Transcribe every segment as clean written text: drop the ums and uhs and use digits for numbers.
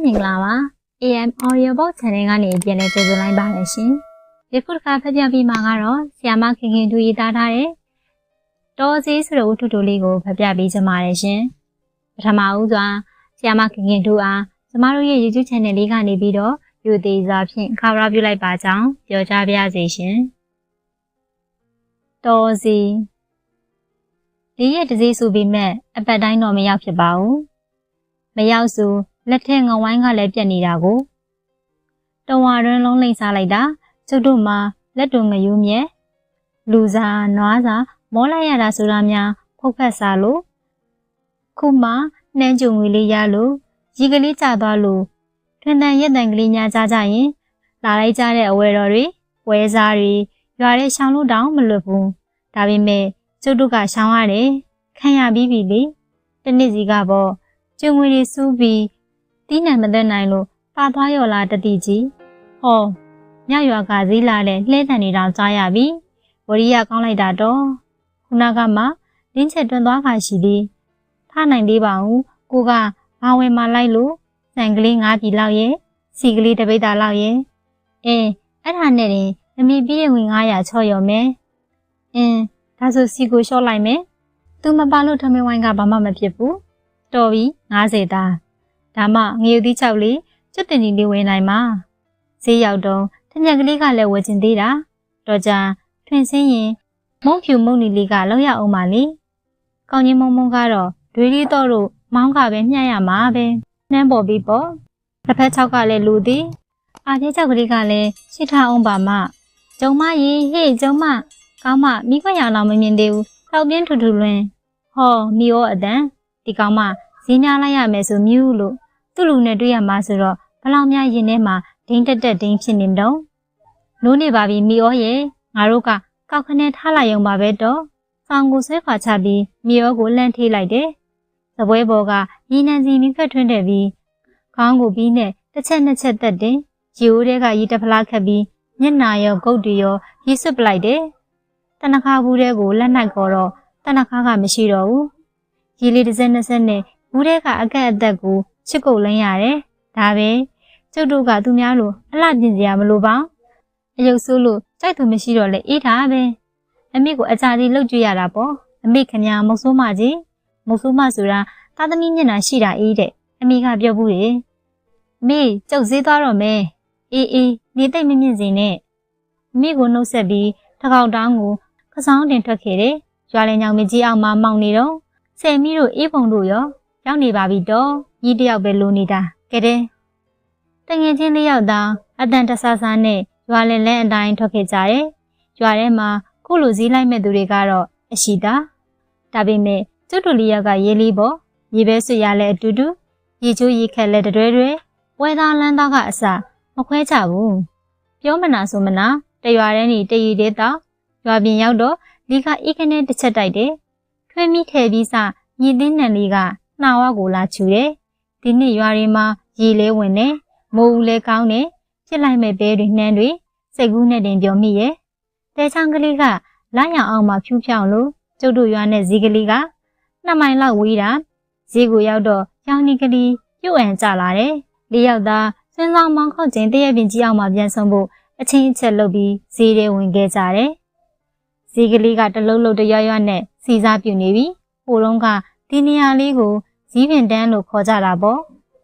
မင်္ဂလာပါ AM Audio Book Channel ကနေပြန်လည်ကြိုဆိုလိုက်ပါတယ်ရှင်။ဒီခုတစ်ခါဖတ်ပြပြီးမှာကတော့ဆရာမခင်ခင်သူရေးသားထားတဲ့တော်စည်းဆိုတဲ့ဝတ္ထုတိုလေးကိုဖတ်ပြပေးချင်ပါတယ်ရှင်။ပထမဦးစွာဆရာမခင်ခင်သူအားကျမတို့ရဲ့ YouTube Channel လေးကနေပြီးတော့ယူသေးစွာဖြင့်ခေါ်ရပြုလိုက်ပါကြောင်းပြောကြားပါရစေရှင်။တော်စည်းလေးရဲ့တစည်းဆိုပြီးမဲ့အပတ်တိုင်းတော့မရောက်ဖြစ်ပါဘူး။မရောက်စုလက်ထက်ငဝိုင်းကလည်းပြက်နေတာကိုတဝါတွင်းလုံးလိမ့်စားလိုက်တာကျုပ်တို့မှာလက်တွငယူးမြဲလူစားနွားစားမောလိုက်ရတာဆိုတာများဖုတ်ဖက်စားလို့ခုမှနှမ်းကြုံငွေလေးရလို့ရီကလေးကျသွားလို့ထွန်းတန်ရက်တန်ကလေးညာကြကြရင်လာလိုက်ကြတဲ့အဝဲတော်တွေဝဲစားတွေရွာတဲ့ရှောင်းလို့တောင်မလွတ်ဘူးဒါပေမဲ့ကျုပ်တို့ကရှောင်းရတယ်ခံရပြီးပြီလေတနေ့စီကပေါ့ကျုံငွေတွေစူးပြီးတီးနှံမသက်နိုင်လို့ပါသွားရော်လာတတိကြီးဟောမြောက်ရွာကဈေးလာတဲ့လှဲတန်တွေတောင်ကြားရပြီဝရိယကောင်းလိုက်တာတော့ခုနကမှလင်းချက်တွန်းသွားခါရှိသည်ထားနိုင်သေးပါဘူးကိုကဘာဝယ်မှလိုက်လို့စံကလေး9ပြည်လောက်ရဲ့စီကလေးတပိတ်တာလောက်ရဲ့အဲ့ဒါနဲ့တင်အမေပြီးတဲ့ဝင်900ချော့ရော်မယ်ဒါဆိုစီကိုလျှော့လိုက်မယ်သူမပါလို့ထမင်းဝိုင်းကဘာမှမဖြစ်ဘူးတော်ပြီ90သားဒါမှငရုတ်သီး6လေးကျွတ်တင်ကြီးလေးဝယ်နိုင်မှာဈေးရောက်တော့ထညက်ကလေးကလည်းဝယ်ချင်သေးတာတော့ကြာထွင်စင်းရင်မုံဖြူမုံနီလေးကလောက်ရအောင်ပါလေကောင်းကြီးမုံမုံကတော့ဒွေးလေးတော့လို့မောင်းကပဲမျှရမှာပဲနှမ်းပေါ်ပြီးပေါ့တစ်ဖက်6ကလည်းလူသည်အာပြဲ6ကလေးကလည်းရှစ်ထားအောင်ပါမကျုံမရေဟေ့ကျုံမကောင်းမမိခွက်ရောင်တော့မမြင်သေးဘူးတောက်ပြင်းထူထူလွင်ဟောမီရောအတန်ဒီကောင်းမဈေးများလိုက်ရမယ်ဆိုမြူးလို့သူ့လူနဲ့တွေ့ရမှာဆိုတော့ဘလောက်များရင်ထဲမှာဒိန်းတက်ဒိန်းဖြစ်နေမတော့နိုးနေပါပြီမီရောရဲ့ငါတို့ကကောက်ခနဲ့ထားလိုက်ရုံပါပဲတော့ဆောင်းကိုဆွဲခွာချပြီးမီရောကိုလှမ်းထိလိုက်တယ်သပွဲပေါ်ကရေနံစီမိခတ်ထွန်းတယ်ပြီးခေါင်းကိုပြီးနဲ့တစ်ချက်နှစ်ချက်တက်တယ်ရေအိုးထဲကရေတဖလားခတ်ပြီးမျက်နာရောဂုတ်တွေရောရေစွတ်ပလိုက်တယ်တနခါဘူးတဲ့ကိုလက်နိုင်ခေါ်တော့တနခါကမရှိတော့ဘူးရေလေးတစ်စက်နှစ်စက်နဲ့ဘူးတဲ့ကအကက်အသက်ကိုချစ်ကုတ်လင်းရတယ်ဒါပဲကျုပ်တို့ကသူများလိုအလှပြင်စရာမလိုပါအယုတ်ဆိုးလို့ကြိုက်သူမရှိတော့လေအေးထားပဲအမေကိုအကြာကြီးလှုပ်ကြွရတာပေါ့အမေခင်ဗျာမုတ်ဆိုးမကြီးမုတ်ဆိုးမဆိုတာသားသမီးမျက်နှာရှိတာအေးတဲ့အမေကပြောဘူးလေအမေကျုပ်ဈေးသွားတော့မယ်အေးနေသိမ့်မမြင့်စေနဲ့အမေကိုနှုတ်ဆက်ပြီးတကောက်တောင်းကိုခစောင်းတင်ထွက်ခဲ့တယ်ရွာလင်ညောင်မကြီးအောင်မှမောင်နေတော့ဆယ်မီတို့အေးပုံတို့ရောရောက်နေပါပြီတော့ညီတယောက်ပဲလိုနေတာကဲတဲ့တငယ်ချင်းလေးယောက်တောင်အတန်တဆဆာနဲ့ရွာလင်လဲအတိုင်းထွက်ခဲ့ကြတယ်ရွာထဲမှာခုလိုဈေးလိုက်မဲ့သူတွေကတော့အရှိတာဒါပေမဲ့ကျွတ်တူလေးယောက်ကရေးလေးပေါ့ရေပဲဆွရလဲအတူတူရေချိုးရေခက်လဲတွဲဝဲသားလန်းသားကအစမခွဲချဘူးပြောမနာဆိုမနာတရွာထဲနေတရီတဲ့တော့ရွာပြင်ရောက်တော့လီကအေးခနဲ့တစ်ချက်တိုက်တယ်ထွေးမိထဲပြီးစညီသိန်းနံလေးကနှာဝကိုလာချူတယ်ဒီနေ့ရွာတွေမှာရေလဲဝင်တယ်မိုးဦးလဲကောင်းတယ်ဖြစ်လိုက်မဲ့ဘဲတွေနှမ်းတွေစိတ်ကူးနဲ့တင်ပြောမိရဲ့တဲချောင်းကလေးကလာရအောင်မှဖြူးဖြောင်းလို့ကျုပ်တို့ရွာနဲ့ဈေးကလေးက2မိုင်လောက်ဝေးတာဈေးကိုရောက်တော့ရောင်နီကလေးပြုတ်အံကျလာတယ်လေးယောက်သားစွန်းဆောင်မောင်းခောက်ခြင်းတရက်ပင်ကြီးအောင်မှပြန်ဆုံးဖို့အချင်းအချက်လုပ်ပြီးဈေးထဲဝင်ခဲ့ကြတယ်ဈေးကလေးကတလုံးလုံးတရွရွနဲ့စီစားပြုတ်နေပြီဟိုလုံးကဒီနေရာလေးကိုဈေးပင်တန်းလို့ခေါ်ကြတာပေါ့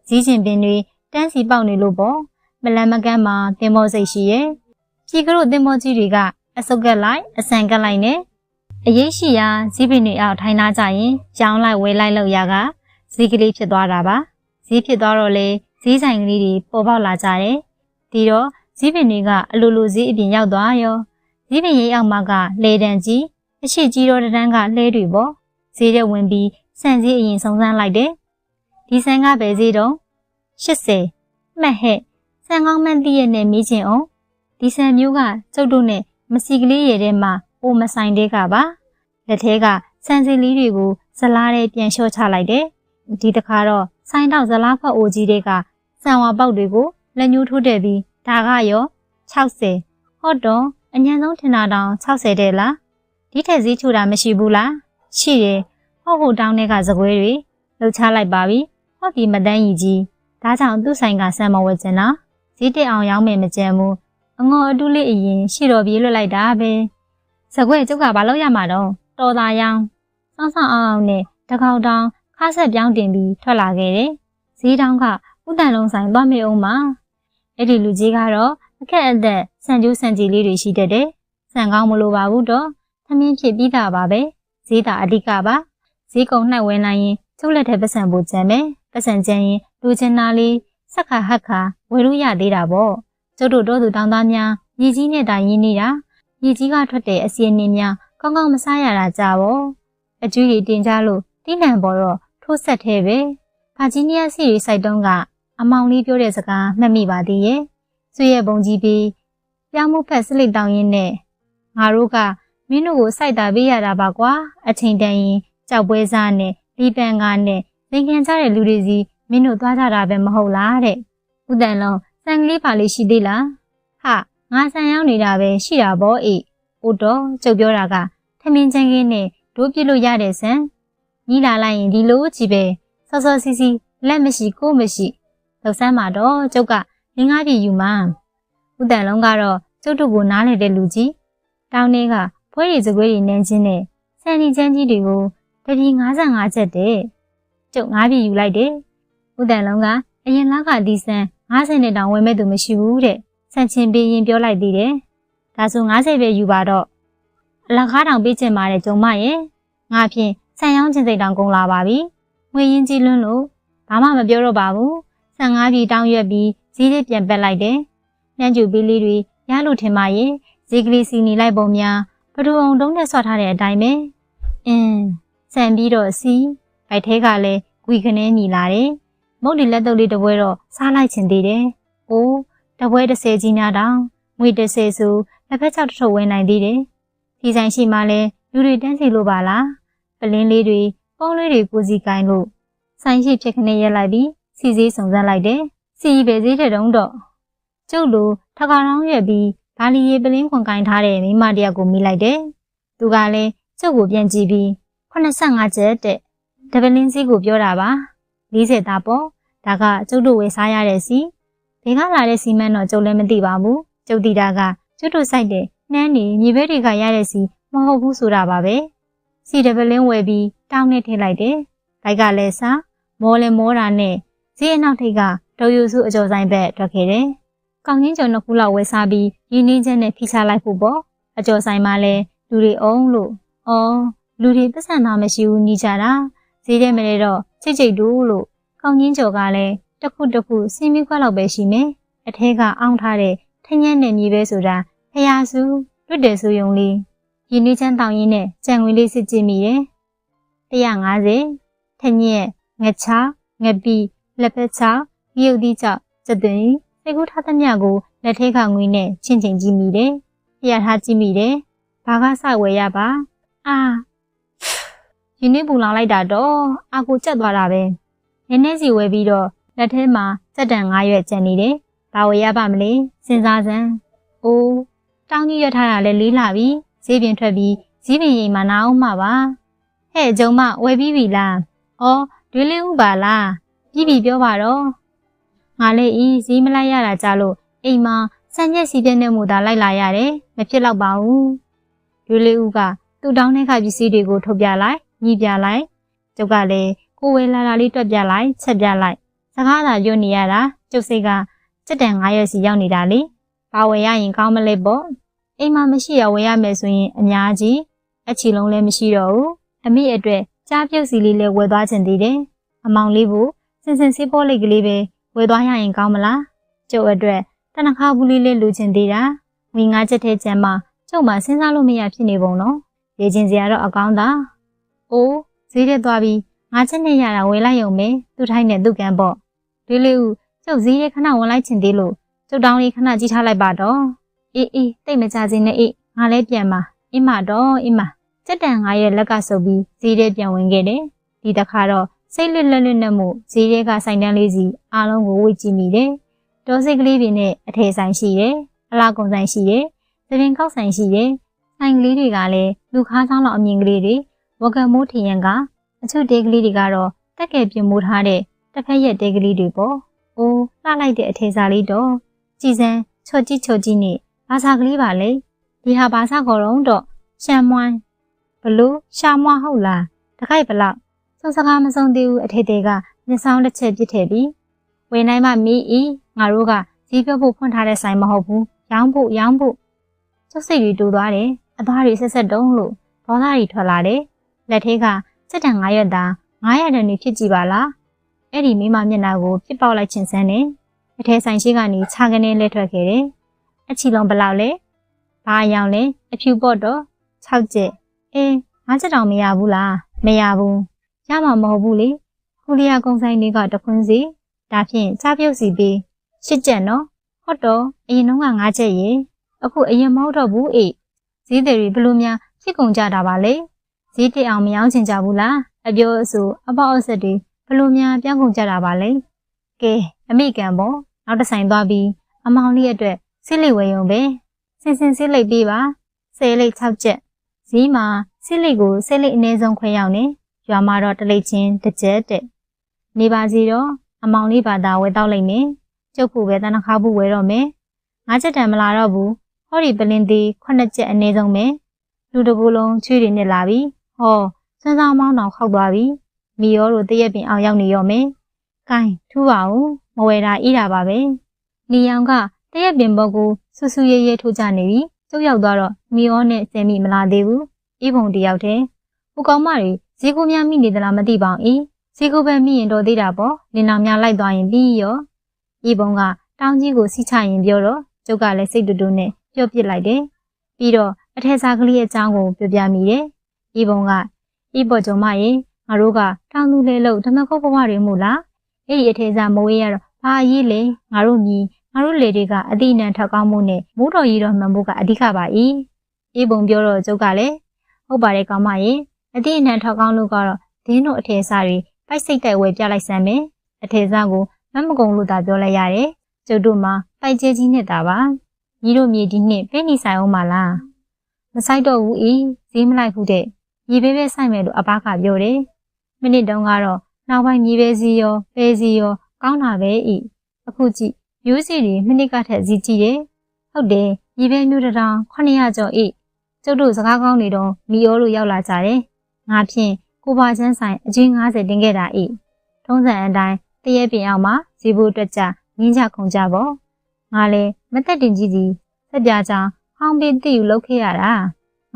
ဈေးချင်းပင်တွေတန်းစီပေါက်နေလို့ပေါ့မလန်မကန်းမှာသင်္ဘောစိတ်ရှိရဲ့ကြီးကတို့သင်္ဘောကြီးတွေကအစုပ်ကက်လိုက်အဆန်ကက်လိုက်နဲ့အရေးရှိရာဈေးပင်တွေအောက်ထိုင်လာကြရင်ကြောင်းလိုက်ဝဲလိုက်လို့ရကဈေးကလေးဖြစ်သွားတာပါဈေးဖြစ်သွားတော့လေဈေးဆိုင်ကလေးတွေပေါ်ပေါက်လာကြတယ်ဒီတော့ဈေးပင်တွေကအလိုလိုဈေးအပြင်ရောက်သွားရောဈေးပင်ရိပ်အောက်မှာကလေတန်ကြီးအရှိကြီးတော်တန်းကလှဲတွေပေါ့ဈေးထဲဝင်ပြီးဆန်ဈေးအရင်စုံစမ်းလိုက်တယ်ဒီဆန်ကပဲဈေးတော့80မှတ်ဟဲ့ဆန်ကောင်းမှန်းသိရနဲ့မေးချင်အောင်ဒီဆန်မျိုးကကျုပ်တို့နဲ့မစီကလေးရဲထဲမှာပိုမဆိုင်တဲ့ကပါလက်ထဲကဆန်စီလေးတွေကိုဇလားထဲပြန်လျှော့ချလိုက်တယ်ဒီတခါတော့ဆိုင်တော့ဇလားခွက်အိုကြီးတွေကဆန်ဝါပေါက်တွေကိုလက်ညှိုးထိုးတဲ့ပြီးဒါကရော60ဟော့တော့အញ្ញံဆုံးထင်တာတောင်60တဲ့လားဒီထက်ဈေးချိုတာမရှိဘူးလားရှိတယ်ဟော့ဟိုတောင်းတဲ့ကစကွဲတွေလှုပ်ချလိုက်ပါပြီဟော့ဒီမတန်းကြီးကြီး ဒါကြောင့်သူ့ဆိုင်ကဆံမဝတ်ချင်တာဈေးတက်အောင်ရောင်းမယ်မကြံဘူးအငေါ်အတူလေးအရင်ရှီတော်ပြေးလွတ်လိုက်တာပဲစကွဲကျုပ်ကဘာလုပ်ရမှာတော့တော်သာရောင်းစောင်းဆောင်အောင်နဲ့တကောက်တောင်ခါဆက်ပြောင်းတင်ပြီးထွက်လာခဲ့တယ်ဈေးတောင်းကဥတန်လုံးဆိုင်သွားမေအောင်မှာအဲ့ဒီလူကြီးကတော့အခက်အသက်ဆန်ကျိုးဆန်ကြည်လေးတွေရှိတတ်တယ်ဆန်ကောင်းမလို့ပါဘူးတော့သမင်းဖြစ်ပြီးတာပါပဲဈေးသာအဓိကပါဈေးကုံနှိုက်ဝဲနိုင်ရင်ကျုပ်လက်ထဲပတ်စံဖို့ကြံမယ်ပတ်စံကြံရင်လူချင်းသားလေးဆက်ခါဟက်ခါဝယ်လို့ရသေးတာပေါ့ကျုပ်တို့တော့သူတောင်းသားများညီကြီးနဲ့တာရင်းနေတာညီကြီးကထွက်တဲ့အစီအနင်းများကောင်းကောင်းမစားရတာကြပေါ့အကျွေးတွေတင်ကြလို့တိနံပေါ်တော့ထိုးဆက်သေးပဲဗာဂျီးနီးယားစီရီစိုက်တုံးကအမောင်လေးပြောတဲ့စကားမှတ်မိပါသေးရဲ့ဆွေရဲ့ပုံကြီးပြီးပြောင်းမှုဖက်စလိတ်တောင်းရင်းနဲ့ငါတို့ကမင်းတို့ကိုစိုက်တာပေးရတာပါကွာအချိန်တန်ရင်ကြောက်ပွဲစားနဲ့လီပန်ကားနဲ့သင်ခံကြတဲ့လူတွေစီမင်းတို့သွားကြတာပဲမဟုတ်လားတဲ့ဥတန်လုံးစံကလေးပါလေးရှိသေးလားဟာငါဆန်ရောက်နေတာပဲရှိတာပေါ့အေးအိုတော့ကျုပ်ပြောတာကထမင်းချမ်းကင်းနဲ့ဒိုးပြစ်လို့ရတဲ့ဆန်ညီလာလိုက်ရင်ဒီလိုကြီးပဲစောစောစီစီလက်မရှိကိုမရှိလှုပ်ဆမ်းမှာတော့ကျုပ်ကငငါးပြည်ယူမှာဥတန်လုံးကတော့ကျုပ်တို့ကိုနားလေတဲ့လူကြီးတောင်းထဲကဖွဲရီစကွေးရီနန်းချင်းနဲ့ဆန်နီချမ်းကြီးတွေကိုတပြည်55ချက်တဲ့ကျုပ်9ပြည်ယူလိုက်တယ်ဥတန်လုံးကအရင်လကဒီဆန်50နဲ့တောင်ဝယ်မဲ့သူမရှိဘူးတဲ့ဆန်ချင်းပေးရင်ပြောလိုက်သေးတယ်ဒါဆို50ပဲယူပါတော့အလကားတောင်ပေးချင်ပါတယ်ကျုံမရဲ့ငါဖြင့်ဆန်ရောင်းချင်းစိတ်တောင်ကုန်လာပါပြီငွေရင်းကြီးလွန်းလို့ဘာမှမပြောတော့ပါဘူးဆန်5ပြည်တောင်းရွက်ပြီးဈေးလေးပြန်ပက်လိုက်တယ်နှမ်းကျူပေးလေးတွေရလို့ထင်ပါရဲ့ဈေးကလေးစီနေလိုက်ပုံများဘဒူအောင်တုံးနဲ့ဆွထားတဲ့အတိုင်းပဲဆန်ပြီးတော့စီဗိုက်ထဲကလည်းဂွီခနဲညီလာတယ်မုတ်ဒီလက်တုပ်လေးတစ်ပွဲတော့စားလိုက်ချင်သေးတယ်အိုးတစ်ပွဲ30ကြီးများတောင်ငွေ30ဆိုလက်ဖက်6ထုတ်ဝယ်နိုင်သေးတယ်ဒီဆိုင်ရှိမှလဲလူတွေတန်းစီလို့ပါလားပလင်းလေးတွေပုံးလေးတွေကိုစီကိုင်းလို့ဆိုင်ရှိဖြစ်ခနဲ့ရက်လိုက်ပြီးစီစည်းစုံစမ်းလိုက်တယ်စီပဲစည်းတဲ့တုံးတော့ကျုပ်လိုထကာတောင်းရွက်ပြီးဘာလီရေပလင်းခွန်ကိုင်းထားတဲ့မိမတယောက်ကိုမိလိုက်တယ်သူကလည်းကျုပ်ကိုပြန်ကြည့်ပြီး85ချက်တဲ့ဒပလင်းစီကိုပြောတာပါ40သားပေါ့ဒါကကျုပ်တို့ဝယ်စားရတဲ့စီဘယ်ကလာတဲ့စီမန်းတော့ကျုပ်လည်းမသိပါဘူးကျုပ်တီတာကကျုပ်တို့စိုက်တဲ့နှမ်းနေမြေဘဲတွေကရတဲ့စီမဟုတ်ဘူးဆိုတာပါပဲစီဒပလင်းဝယ်ပြီးတောင်းနဲ့ထည့်လိုက်တယ်ဘိုက်ကလည်းစားမောလဲမောတာနဲ့ဈေးအနောက်ထိပ်ကဒေါ်ယူစုအကျော်ဆိုင်ဘက်ထွက်ခဲ့တယ်ကောင်းချင်းကျော်2ခုလောက်ဝယ်စားပြီးရင်းနှင်းချက်နဲ့ဖိချလိုက်ဖို့ပေါ့အကျော်ဆိုင်မှာလဲလူတွေအောင်လို့လူတွေပတ်စံသားမရှိဘူးညီကြတာဈေးထဲမလဲတော့ချိတ်ချိတ်တူလို့ကောင်းချင်းကျော်ကလည်းတစ်ခုစင်းပြီးခွက်လောက်ပဲရှိမယ်အထဲကအောင်းထားတဲ့ထညက်နဲ့မြေပဲဆိုတာဖျားစုလွတ်တယ်ဆိုယုံလေးရင်းနှီးချမ်းတောင်းရင်းနဲ့ကြံငွေလေးစစ်ကြည့်မိတယ်150ထညက်ငချာငပီလက်ဖက်ချမြုပ်သီးကြောက်စက်သွင်းစိတ်ကူးထားသမျှကိုလက်ထဲကငွေနဲ့ချင်းချင်းကြည့်မိတယ်ဖျားထားကြည့်မိတယ်ဘာကစဝယ်ရပါရင်းနှီးပူလောင်လိုက်တာတော့အာကိုကျက်သွားတာပဲနည်းနည်းစီဝယ်ပြီးတော့လက်ထဲမှာစက်တန်9ရွက်ကျန်နေတယ်ဘာဝယ်ရပါမလဲစဉ်းစားစမ်းအိုးတောင်းကြီးရထားတာလဲလေးလာပြီဈေးပြင်ထွက်ပြီးဈေးပြင်ရိမ်မှာနာအောင်မှာပါဟဲ့ကျုံမဝယ်ပြီးပြီလားတွေးလေးဥပါလားပြီးပြီပြောပါတော့ငါလည်းဈေးမလိုက်ရတာကြလို့အိမ်မှာဆန်ရက်စီးတဲ့နဲ့မူတာလိုက်လာရတယ်မဖြစ်တော့ပါဘူးတွေးလေးဥကသူ့တောင်းတဲ့ခါပစ္စည်းတွေကိုထုတ်ပြလိုက်ညီပြလိုက်ကျုပ်ကလည်းကိုဝယ်လာတာလေးတွက်ပြလိုက်ချက်ပြလိုက်စကားသာပြောနေရတာကျုပ်စိတ်ကစက်တန်9ရက်စီရောက်နေတာလေဘာဝယ်ရရင်ကောင်းမလဲပေါ့အိမ်မှာမရှိရဝယ်ရမယ်ဆိုရင်အများကြီးအချီလုံးလည်းမရှိတော့ဘူးအမိအတွက်ကြားပြုတ်စီလေးလည်းဝယ်သွားချင်သေးတယ်အမောင်လေးကိုစင်ဆေးပေါ်လိတ်ကလေးပဲဝယ်သွားရရင်ကောင်းမလားကျုပ်အတွက်တနခါဘူးလေးလည်းလိုချင်သေးတာငွေ9ချက်ထဲကျန်မှကျုပ်မှစဉ်းစားလို့မရဖြစ်နေပုံနော်လေချင်းစရာတော့အကောင်းသာဈေးထဲသွားပြီး9ချက်နဲ့ရတာဝယ်လိုက်ရုံပဲသူ့ထိုင်းနဲ့သူ့ကန်ပေါ့တွေးလေးဦးကျုပ်ဈေးထဲခဏဝင်လိုက်ချင်သေးလို့ကျုပ်တောင်းလေးခဏကြည့်ထားလိုက်ပါတော့အေးတိတ်မကြစင်းနဲ့ငါလည်းပြန်ပါအင်းမစက်တန်9ရက်လက်ကဆုပ်ပြီးဈေးထဲပြန်ဝင်ခဲ့တယ်ဒီတစ်ခါတော့စိတ်လွတ်နဲ့မှုဈေးထဲကဆိုင်တန်းလေးစီအားလုံးကိုဝေ့ကြည့်မိတယ်ဒေါ်စိတ်ကလေးတွေနဲ့အထည်ဆိုင်ရှိတယ်အလားကုန်ဆိုင်ရှိတယ်သပင်ခောက်ဆိုင်ရှိတယ်ဆိုင်ကလေးတွေကလည်းလူခါးချောင်းလောက်အမြင်ကလေးတွေဝကမိုးထရံကအချို့တဲကလေးတွေကတော့တက်ကဲပြင်မိုးထားတဲ့တစ်ဖက်ရက်တဲကလေးတွေပေါ့ အိုးလှလိုက်တဲ့အထေစားလေးတော့ကြည်စမ်းချော့ကြီးနဲ့ဘာသာကလေးပါလေဒီဟာဘာသာခေါ်တော့တော့ရှမ်းမွိုင်းဘလို့ရှာမွားဟုတ်လားတခိုက်ဘလောက်စုံစကားမဆုံးသေးဘူးအထေကမျက်စောင်းတစ်ချက်ပြစ်ထည့်ပြီးဝယ်နိုင်မှမီးဤငါတို့ကဈေးပြောဖို့ဖွင့်ထားတဲ့ဆိုင်မဟုတ်ဘူးရောင်းဖို့ကျုပ်စိတ်တွေတူသွားတယ်အသားတွေဆက်တုံးလို့ဒေါသတွေထွက်လာတယ်လက်ထဲကစက်တန်9ရွက်သား900တန်နေဖြစ်ကြည့်ပါလားအဲ့ဒီမိမမျက်နှာကိုပြစ်ပေါက်လိုက်ခြင်းစမ်းတယ်အထဲဆိုင်ရှိကနေခြာကနေလဲထွက်ခဲ့တယ်အချီလုံးဘလောက်လဲဘာအယောင်လဲအဖြူပေါ့တော့6ကျက်9ကျက်တောင်မရဘူးလားမရဘူးရမှာမဟုတ်ဘူးလေခုလျာကုန်းဆိုင်တွေကတခွန်းစီဒါဖြင့်ချပြုတ်စီပြီး10ကျက်နော်ဟုတ်တော့အရင်တော့9ကျက်ရေအခုအရင်မဟုတ်တော့ဘူးအေးဈေးတွေဘလို့များဖြစ်ကုန်ကြတာပါလေဈေးတက်အောင်မရောင်းချင်ကြဘူးလားအပြောအဆိုအပေါက်အဆက်တွေဘလို့များပြောင်းကုန်ကြတာပါလေကဲအမိကန်ပေါ့နောက်တစ်ဆိုင်သွားပြီးအမောင်လေးအတွက်စစ်လိတ်ဝယ်ရုံပဲစင်စစ်လိတ်ပေးပါ10လိတ်6ကျက်ဈေးမှာစစ်လိတ်ကို10လိတ်အနည်းဆုံးခွဲရောက်နေရွာမှာတော့တစ်လိတ်ချင်းတစ်ကျက်တဲ့နေပါစီတော့အမောင်လေးပါသာဝယ်တော့လိုက်မယ်ကျုပ်ဖို့ပဲတနခါဘူးဝယ်တော့မယ်9ကျက်တန်မလာတော့ဘူးဟောဒီပလင်သေး9ကျက်အနည်းဆုံးပဲလူတကူလုံးချွေးတွေနဲ့လာပြီဟောစမ်းစားမောင်းတော်ခောက်သွားပြီမီရောတို့တရက်ပင်အောင်ရောက်နေရောမယ်။ကိုင်းထူးပါဦးမဝယ်တာအေးတာပါပဲ။လီယောင်ကတရက်ပင်ဘောကိုဆူဆူရဲရဲထိုးကြနေပြီ။ကျုပ်ရောက်သွားတော့မီရောနဲ့ဆယ်မိမလာသေးဘူး။အေးပုံတယောက်တည်း။ဟိုကောင်မတွေဈေးကိုများမိနေသလားမသိပါဘူး။ဈေးကိုပဲမိရင်တော့သေးတာပေါ့။လင်းအောင်များလိုက်သွားရင်ပြီးရော။အေးပုံကတောင်းကြီးကိုစီးချရင်ပြောတော့ကျုပ်ကလည်းစိတ်တူတူနဲ့ပြောပစ်လိုက်တယ်။ပြီးတော့အထက်စားကလေးရဲ့အကြောင်းကိုပြောပြမိတယ်။အေးပုံကအေးပေါ်ကြုံမရင်ငါတို့ကတောင်းသူလဲလို့ဓမ္မကုတ်ဘဝတွေမို့လားအဲ့ဒီအထေစားမဝေးရတော့ဘာအရေးလဲငါတို့ညီငါတို့လေတွေကအတိအနံထောက်ကောင်းမှုနဲ့မိုးတော်ရီတော်မှန်ဖို့ကအဓိကပါ၏အေးပုံပြောတော့ကျုပ်ကလည်းဟုတ်ပါတယ်ကောင်းမရင်အတိအနံထောက်ကောင်းလို့ကတော့ဒင်းတို့အထေစားတွေပိုက်စိတ်တိုက်ဝယ်ပြလိုက်စမ်းမယ်အထေစားကိုမမကုံလို့သာပြောလိုက်ရတယ်ကျုပ်တို့မှာပိုက်ကျဲကြီးနဲ့တာပါညီတို့မြေဒီနှစ်ပဲနေဆိုင်အောင်မလားမဆိုင်တော့ဘူးဈေးမလိုက်ဘူးတဲ့မြေပဲပဲဆိုင်မယ်လို့အဘကပြောတယ်မိနစ်တုန်းကတော့နောက်ပိုင်းမြေပဲစီရောပဲစီရောကောင်းတာပဲအခုကြည့်ရိုးစီတွေမိနစ်ကထက်စီကြည့်တယ်ဟုတ်တယ်မြေပဲမျိုးတောင်900ကျော်ကျုပ်တို့စကားကောင်းနေတော့မီရောလို့ရောက်လာကြတယ်ငါဖြင့်ကိုပါချမ်းဆိုင်အချင်း90တင်ခဲ့တာထုံးစံအတိုင်းတရက်ပြင်အောင်မှာဈေးဖို့အတွက်ကြငင်းကြခုန်ကြပေါ့ငါလည်းမသက်တင်ကြီးစီစက်ပြားချောင်းဟောင်းပေးတည်ယူလုပ်ခဲ့ရတာ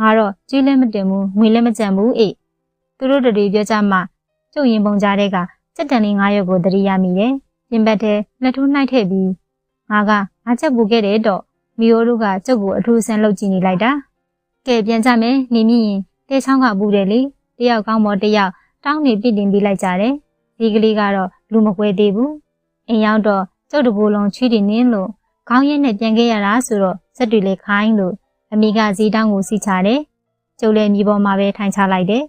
ငါတော့ကြီးလည်းမတင်ဘူးငွေလည်းမကြံဘူးသူတို့တည်းပြောကြမှာကျုပ်ရင်ပုံကြားတဲ့ကစက်တန်လေး9ရွက်ကိုတရိယာမိတယ်ပြင်ဘက်ထဲလက်ထိုးနှိုက်ထည့်ပြီးငါချက်ပူခဲ့တယ်တော့မီယိုတို့ကကျုပ်ကိုအထူးဆန်းလုပ်ကြည့်နေလိုက်တာကဲပြန်ကြမယ်နေမြင့်ရင်တဲချောင်းကပူတယ်လေတယောက်ကောင်းမော်တယောက်တောင်းနေပြစ်တင်ပြီးလိုက်ကြတယ်ဒီကလေးကတော့လူမကွဲသေးဘူးအိမ်ရောက်တော့ကျုပ်တဘူလုံးချွေးတင်နင်းလို့ခေါင်းရက်နဲ့ပြန်ခဲ့ရတာဆိုတော့စက်တွေလေးခိုင်းလို့အမိကဈေးတောင်းကိုစီချတယ်ကျုပ်လည်းမြေပေါ်မှာပဲထိုင်ချလိုက်တယ်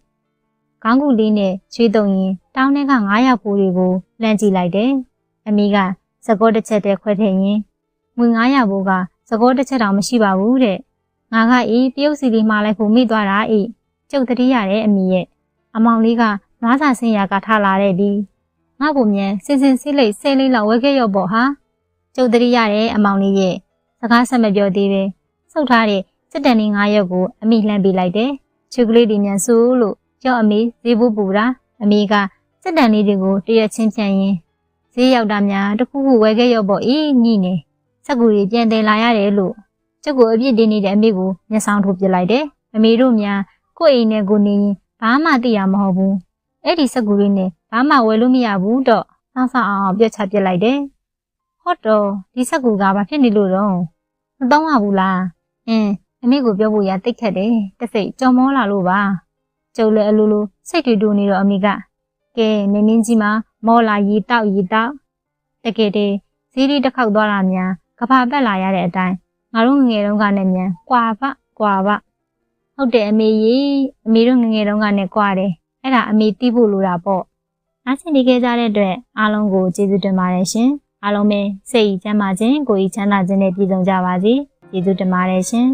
ခေါင်းကူလေးနဲ့ချွေးတုံရင်တောင်းထဲက900ဖိုးတွေကိုလှမ်းကြည့်လိုက်တယ်အမိကစကောတစ်ချက်တည်းခွဲထည့်ရင်ငွေ900ဖိုးကစကောတစ်ချက်တောင်မရှိပါဘူးတဲ့ငါကပြုတ်စီလေးမှားလိုက်ဖို့မိသွားတာကျုပ်တတိရတဲ့အမိရဲ့အမောင်လေးကနွားစာဆင်းရကထားလာတဲ့ဒီငါ့ကိုမြန်စင်စိလိတ်ဆဲလေးလောက်ဝဲခဲ့ရော့ပေါ့ဟာကျုပ်တတိရတဲ့အမောင်လေးရဲ့စကားဆက်မပြောသေးပဲစုပ်ထားတဲ့စက်တန်လေး9ရွက်ကိုအမိလှမ်းပေးလိုက်တယ်ချူကလေးတွေမြန်ဆိုးလို့ကြောက်အမေဈေးဖို့ပူတာအမေကစက်တန်လေးတွေကိုတရက်ချင်းပြန်ရင်ဈေးရောက်တာများတခုခုဝယ်ခဲ့ရော့ပေါ့ညိနေစက်ကူတွေပြန်တင်လာရတယ်လို့ကျုပ်ကိုအပြစ်တင်နေတဲ့အမေကိုမျက်စောင်းထိုးပစ်လိုက်တယ်အမေတို့များကိုယ့်အိမ်နဲ့ကိုနေရင်ဘာမှသိရမဟုတ်ဘူးအဲ့ဒီစက်ကူတွေနဲ့ဘာမှဝယ်လို့မရဘူးတော့စောင်းအောင်ပြတ်ချပစ်လိုက်တယ်ဟုတ်တော့ဒီစက်ကူကဘာဖြစ်နေလို့တော့မတော့ရဘူးလားအမေကိုပြောဖို့ရတိတ်ခတ်တယ်တစိတ်ကြော်မောလာလို့ပါကျုပ်လည်းအလိုလိုစိတ်တွေတူနေတော့အမေကကဲနေမင်းကြီးမှာမောလာရီတောက်တကယ်တည်းဈေးလေးတစ်ခေါက်သွားတာများကဘာပတ်လာရတဲ့အတိုင်းငါတို့ငငယ်တုန်းကနဲ့မြန်ကွာပါဟုတ်တယ်အမေတို့ငငယ်တုန်းကနဲ့ကွာတယ်အဲ့ဒါအမေသိဖို့လိုတာပေါ့နားဆင်နေခဲ့ကြတဲ့အတွက်အားလုံးကိုကျေးဇူးတင်ပါတယ်ရှင်အားလုံးပဲစိတ်ကျန်းမာခြင်းကိုယ်ကြီးချမ်းသာခြင်းနဲ့ပြည့်စုံကြပါစေကျေးဇူးတင်ပါတယ်ရှင်